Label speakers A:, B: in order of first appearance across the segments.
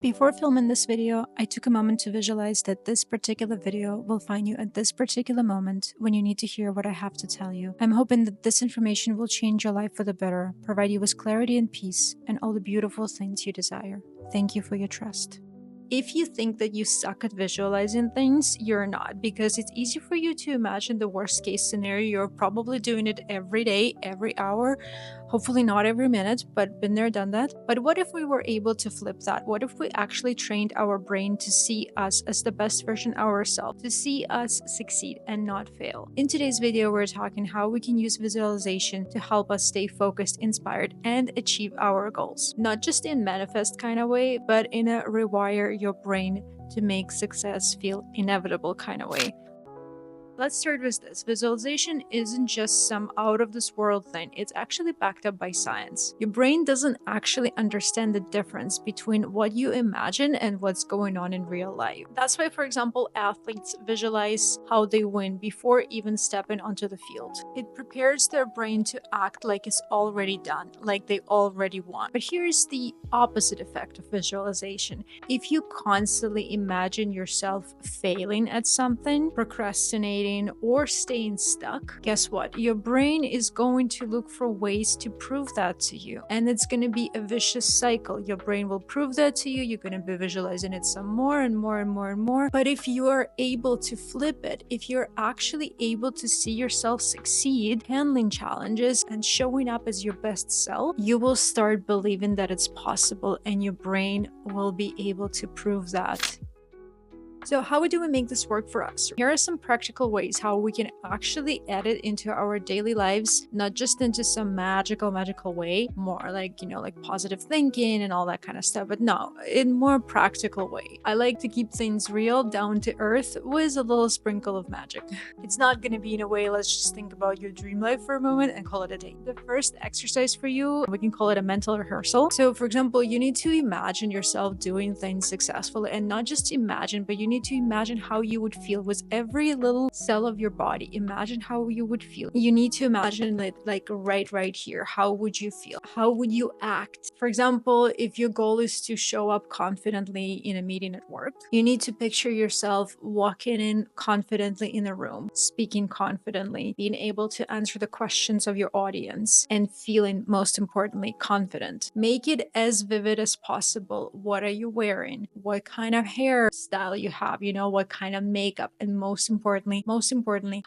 A: Before filming this video, I took a moment to visualize that this particular video will find you at this particular moment when you need to hear what I have to tell you. I'm hoping that this information will change your life for the better, provide you with clarity and peace, and all the beautiful things you desire. Thank you for your trust. If you think that you suck at visualizing things, you're not, because it's easy for you to imagine the worst case scenario. You're probably doing it every day, every hour, hopefully not every minute, but been there, done that. But what if we were able to flip that? What if we actually trained our brain to see us as the best version of ourselves, to see us succeed and not fail? In today's video, we're talking how we can use visualization to help us stay focused, inspired, and achieve our goals. Not just in manifest kind of way, but in a rewire your brain to make success feel inevitable kind of way. Let's start with this. Visualization isn't just some out of this world thing. It's actually backed up by science. Your brain doesn't actually understand the difference between what you imagine and what's going on in real life. That's why, for example, athletes visualize how they win before even stepping onto the field. It prepares their brain to act like it's already done, like they already won. But here's the opposite effect of visualization. If you constantly imagine yourself failing at something, procrastinating, or staying stuck, guess what? Your brain is going to look for ways to prove that to you. And it's going to be a vicious cycle. Your brain will prove that to you. You're going to be visualizing it some more and more and more and more. But if you are able to flip it, if you're actually able to see yourself succeed, handling challenges, and showing up as your best self, you will start believing that it's possible, and your brain will be able to prove that. So how do we make this work for us? Here are some practical ways how we can actually add it into our daily lives, not just into some magical way, more like, like positive thinking and all that kind of stuff, but no, in more practical way. I like to keep things real, down to earth, with a little sprinkle of magic. It's not going to be in a way, let's just think about your dream life for a moment and call it a day. The first exercise for you, we can call it a mental rehearsal. So for example, you need to imagine yourself doing things successfully, and not just imagine, but you need to imagine how you would feel with every little cell of your body. Imagine how you would feel. You need to imagine it like right here. How would you feel? How would you act? For example, if your goal is to show up confidently in a meeting at work, you need to picture yourself walking in confidently in a room, speaking confidently, being able to answer the questions of your audience, and feeling, most importantly, confident. Make it as vivid as possible. What are you wearing? What kind of hairstyle you have? What kind of makeup, and most importantly,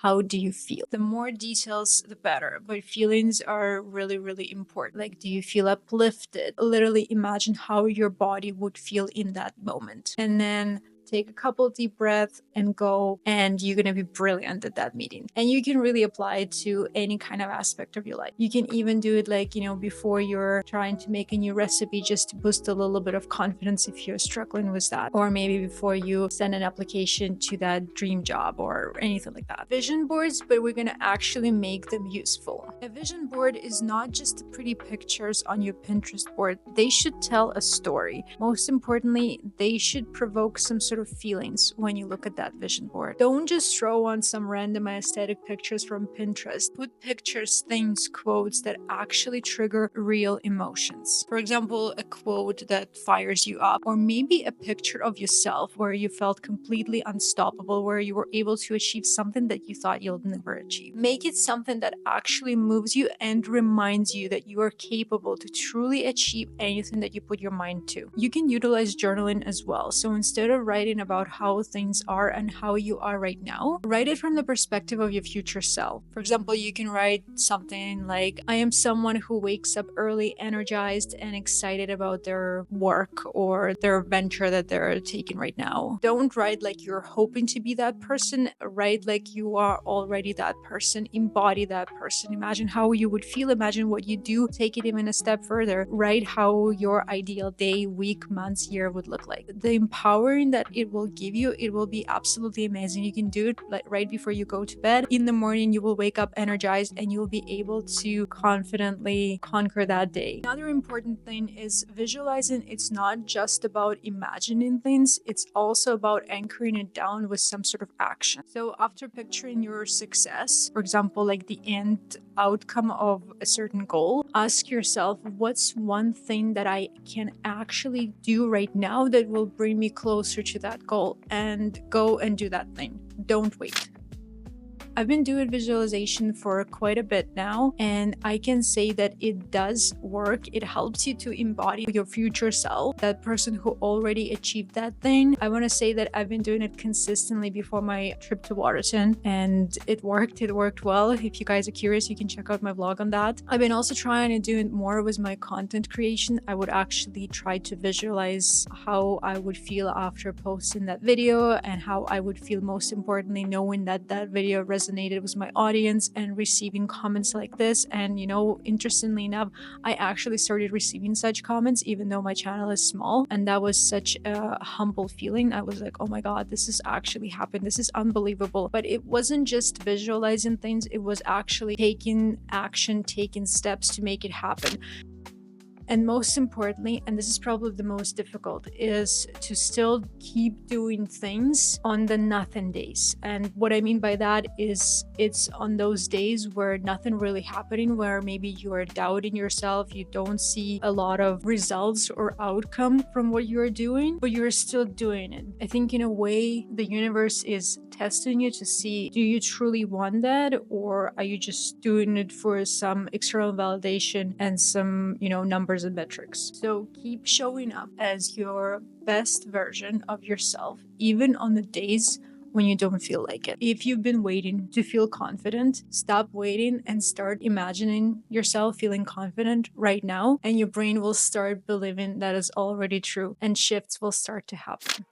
A: how do you feel? The more details, the better, but feelings are really important. Like, do you feel uplifted? Literally imagine how your body would feel in that moment, and then take a couple deep breaths and go, and you're going to be brilliant at that meeting. And you can really apply it to any kind of aspect of your life. You can even do it like, before you're trying to make a new recipe, just to boost a little bit of confidence if you're struggling with that. Or maybe before you send an application to that dream job or anything like that. Vision boards, but we're going to actually make them useful. A vision board is not just pretty pictures on your Pinterest board. They should tell a story. Most importantly, they should provoke some sort of feelings when you look at that vision board. Don't just throw on some random aesthetic pictures from Pinterest. Put pictures, things, quotes that actually trigger real emotions. For example, a quote that fires you up, or maybe a picture of yourself where you felt completely unstoppable, where you were able to achieve something that you thought you'll never achieve. Make it something that actually moves you and reminds you that you are capable to truly achieve anything that you put your mind to. You can utilize journaling as well. So instead of writing about how things are and how you are right now, write it from the perspective of your future self. For example, you can write something like, I am someone who wakes up early, energized and excited about their work or their venture that they're taking right now. Don't write like you're hoping to be that person. Write like you are already that person. Embody that person. Imagine how you would feel. Imagine what you do. Take it even a step further. Write how your ideal day, week, month, year would look like. The empowering that it will give you, it will be absolutely amazing. You can do it like right before you go to bed. In the morning, you will wake up energized and you will be able to confidently conquer that day. Another important thing is visualizing. It's not just about imagining things, it's also about anchoring it down with some sort of action. So after picturing your success, for example, like the end outcome of a certain goal, ask yourself, what's one thing that I can actually do right now that will bring me closer to that goal, and go and do that thing. Don't wait. I've been doing visualization for quite a bit now, and I can say that it does work. It helps you to embody your future self, that person who already achieved that thing. I want to say that I've been doing it consistently before my trip to Waterton, and it worked. It worked well. If you guys are curious, you can check out my vlog on that. I've been also trying to do it more with my content creation. I would actually try to visualize how I would feel after posting that video, and how I would feel, most importantly, knowing that that video resonated with my audience and receiving comments like this. And interestingly enough, I actually started receiving such comments even though my channel is small, and that was such a humble feeling. I was like, oh my god, this has actually happened, this is unbelievable. But it wasn't just visualizing things, it was actually taking action, taking steps to make it happen. And most importantly, and this is probably the most difficult, is to still keep doing things on the nothing days. And what I mean by that is, it's on those days where nothing really happening, where maybe you are doubting yourself, you don't see a lot of results or outcome from what you're doing, but you're still doing it. I think in a way, the universe is testing you to see, do you truly want that, or are you just doing it for some external validation and some, numbers and metrics? So keep showing up as your best version of yourself, even on the days when you don't feel like it. If you've been waiting to feel confident, stop waiting and start imagining yourself feeling confident right now, and your brain will start believing that is already true, and shifts will start to happen.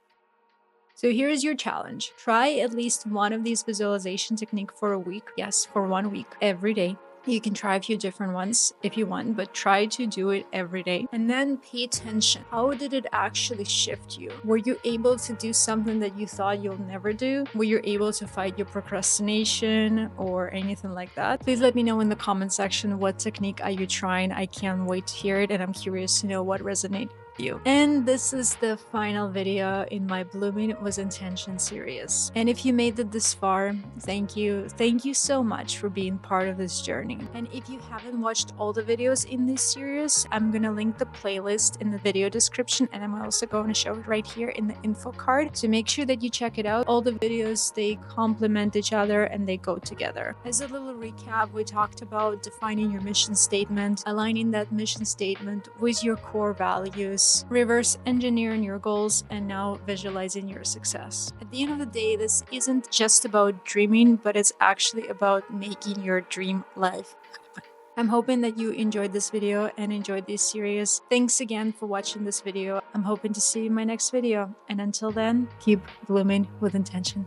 A: So here is your challenge. Try at least one of these visualization techniques for a week. Yes, for 1 week, every day. You can try a few different ones if you want, but try to do it every day. And then pay attention. How did it actually shift you? Were you able to do something that you thought you'll never do? Were you able to fight your procrastination or anything like that? Please let me know in the comment section, what technique are you trying? I can't wait to hear it, and I'm curious to know what resonates you. And this is the final video in my Blooming with Intention series. And if you made it this far, thank you. Thank you so much for being part of this journey. And if you haven't watched all the videos in this series, I'm gonna link the playlist in the video description, and I'm also going to show it right here in the info card. So make sure that you check it out. All the videos, they complement each other and they go together. As a little recap, we talked about defining your mission statement, aligning that mission statement with your core values, reverse engineering your goals, and now visualizing your success. At the end of the day, this isn't just about dreaming, but it's actually about making your dream life happen. I'm hoping that you enjoyed this video and enjoyed this series. Thanks again for watching this video. I'm hoping to see you in my next video. And until then, keep blooming with intention.